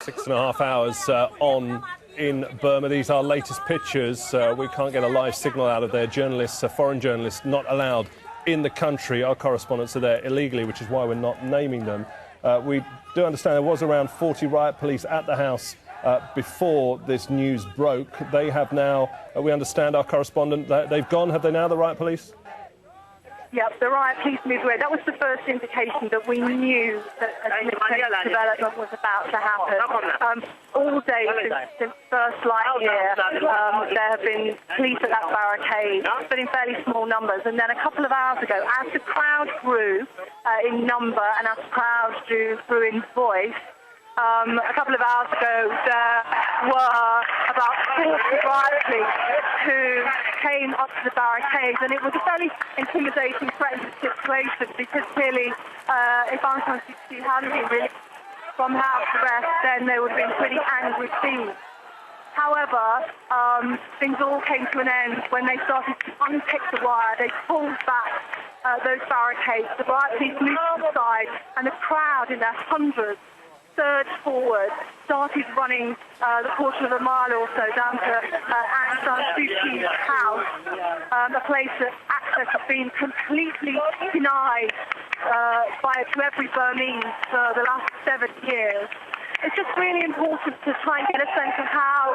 6.5 hours on in Burma. These are latest pictures. We can't get a live signal out of there. Journalists, foreign journalists, not allowed in the country. Our correspondents are there illegally, which is why we're not naming them. We do understand there was around 40 riot police at the house before this news broke. They have now, we understand, our correspondent, they've gone. Have they now, the riot police? Yep, the riot police moved away. That was the first indication that we knew that a significant development was about to happen. All day since first light here, there have been police at that barricade, but in fairly small numbers. And then a couple of hours ago, as the crowd grew in number and as the crowd grew in voice, a couple of hours ago, there were about 40 riot police who came up to the barricades, and it was a fairly intimidating, threatening situation because clearly, if Aung San Suu Kyi hadn't been released from house arrest, then there would have been pretty angry scenes. However, things all came to an end when they started to unpick the wire. They pulled back those barricades. The riot police moved to the side, and the crowd, in their hundreds, surged forward, started running the quarter of a mile or so down to Aung San Suu Kyi's house, a place that access has been completely denied to every Burmese for the last 7 years. It's just really important to try and get a sense of how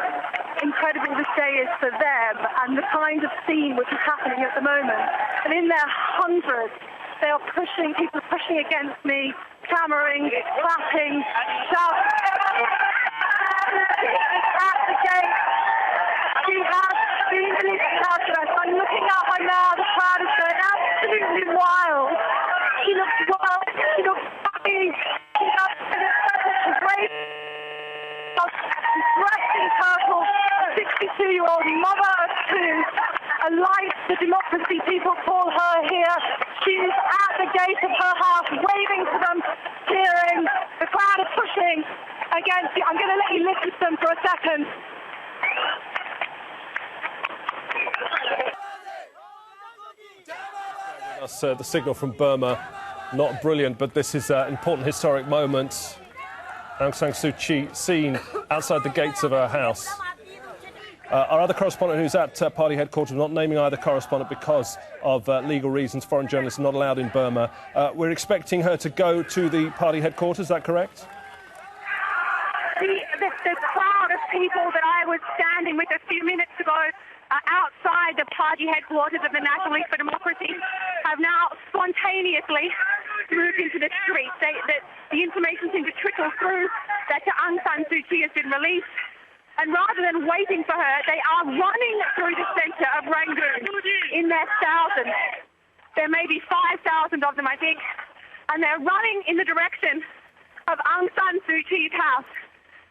incredible this day is for them and the kind of scene which is happening at the moment. And in their hundreds, they are pushing, people are pushing against me, clamoring, clapping, shouting. At the gate, she has been released from house arrest. I'm looking at her now, the crowd is going absolutely wild. She looks wild, she looks happy, she's great. She's dressed in purple, a 62-year-old mother of two, a light to democracy, people call her here. She's at the gate of her house, waving to them, cheering. The crowd is pushing against you. I'm going to let you listen to them for a second. That's the signal from Burma. Not brilliant, but this is an important historic moment. Aung San Suu Kyi seen outside the gates of her house. Our other correspondent who's at party headquarters, not naming either correspondent because of legal reasons, foreign journalists are not allowed in Burma. We're expecting her to go to the party headquarters, is that correct? The crowd of people that I was standing with a few minutes ago outside the party headquarters of the National League for Democracy have now spontaneously moved into the streets. The information seems to trickle through that Aung San Suu Kyi has been released. And rather than waiting for her, they are running through the centre of Rangoon in their thousands. There may be 5,000 of them, I think. And they're running in the direction of Aung San Suu Kyi's house.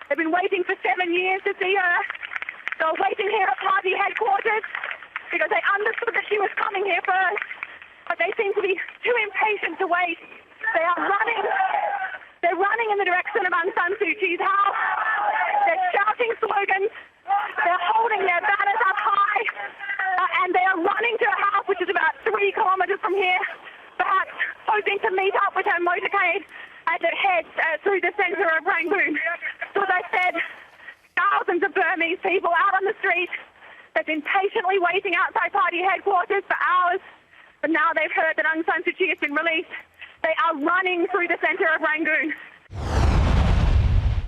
They've been waiting for 7 years to see her. They were waiting here at party headquarters because they understood that she was coming here first. But they seem to be too impatient to wait. They are running. They're running in the direction of Aung San Suu Kyi's house. They're shouting slogans. They're holding their banners up high. And they are running to a house which is about 3 kilometres from here, perhaps hoping to meet up with her motorcade as it heads through the centre of Rangoon. So as I said, thousands of Burmese people out on the street. They've been patiently waiting outside party headquarters for hours. But now they've heard that Aung San Suu Kyi has been released. They are running through the centre of Rangoon.